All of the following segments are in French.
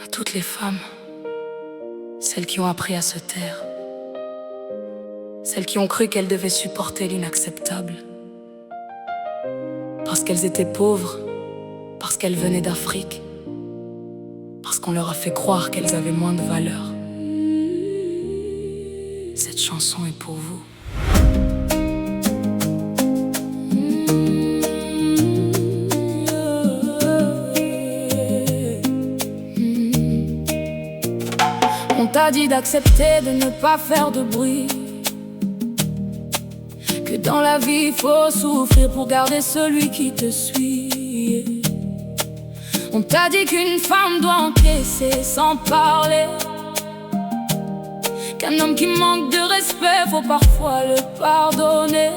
À toutes les femmes, celles qui ont appris à se taire, celles qui ont cru qu'elles devaient supporter l'inacceptable, parce qu'elles étaient pauvres, parce qu'elles venaient d'Afrique, parce qu'on leur a fait croire qu'elles avaient moins de valeur. Cette chanson est pour vous. On t'a dit d'accepter de ne pas faire de bruit, que dans la vie il faut souffrir pour garder celui qui te suit. On t'a dit qu'une femme doit encaisser sans parler, qu'un homme qui manque de respect faut parfois le pardonner.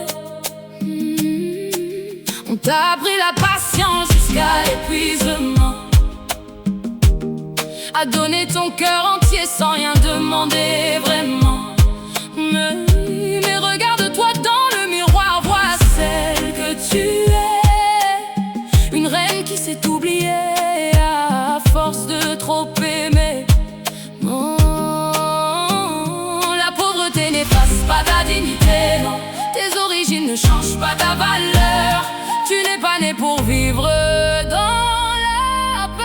On t'a appris la patience jusqu'à l'épuisement, à donner ton cœur entier sans rien demander vraiment. Mais regarde-toi dans le miroir, vois celle que tu es, une reine qui s'est oubliée à force de trop aimer. Non, la pauvreté n'efface pas ta dignité, non. Tes origines ne changent pas ta valeur. Tu n'es pas né pour vivre dans la paix.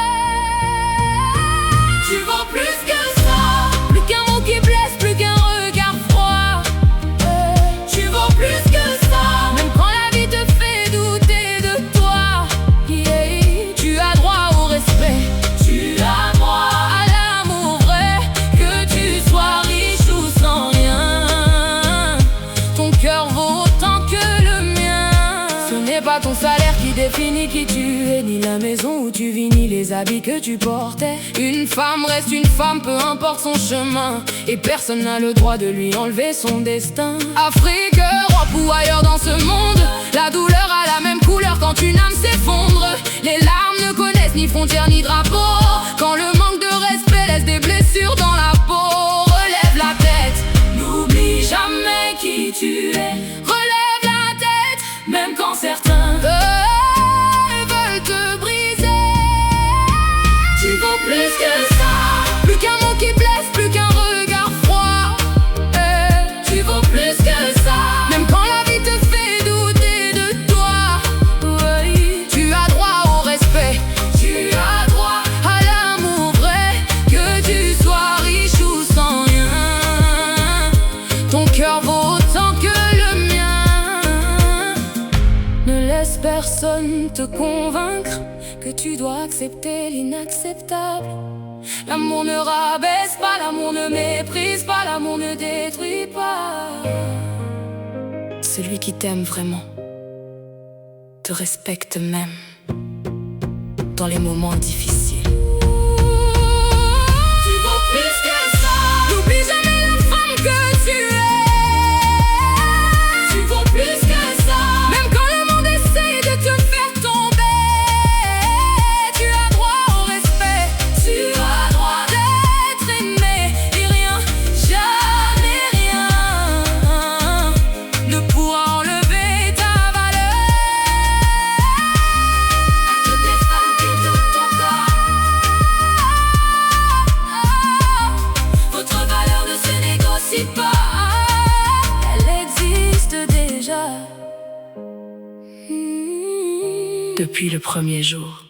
Tu vaux plus que ça, plus qu'un mot qui blesse, plus qu'un regard froid. Tu vaux plus que ça, même quand la vie te fait douter de toi. Tu as droit au respect, tu as droit à l'amour vrai, que tu sois riche ou sans rien. Ton cœur vaut autant que le mien. Ce n'est pas ton salaire qui définit qui tu es, ni la maison où tu vis, ni les habits que tu portais. Une femme reste une femme, peu importe son chemin, et personne n'a le droit de lui enlever son destin. Afrique, Europe ou ailleurs dans ce monde, la douleur a la même couleur quand une âme s'effondre. Les larmes ne connaissent ni frontières ni drapeaux, quand le manque de respect laisse des blessures dans la peau. Relève la tête, n'oublie jamais qui tu es. Relève la tête, même quand certains veulent te briser. Tu vaux plus que ça, plus qu'un mot qui blesse, plus qu'un regard froid. Tu vaux plus que ça, même quand la vie te fait douter de toi. Tu as droit au respect, tu as droit à l'amour vrai, que tu sois riche ou sans rien. Ton cœur vaut autant que le mien. Ne laisse personne te convaincre que tu dois accepter l'inacceptable. L'amour ne rabaisse pas, l'amour ne méprise pas, l'amour ne détruit pas. Celui qui t'aime vraiment te respecte même dans les moments difficiles. Tu vaux plus que ça, n'oublie jamais la femme que tu es. Tu vaux plus que ça, même quand le monde essaye de te faire tomber. Tu as droit au respect, tu as droit d'être aimé, et rien, jamais rien ne pourra enlever ta valeur. Toutes les femmes qui doutent ton corps, votre valeur ne se négocie pas, elle existe déjà depuis le premier jour.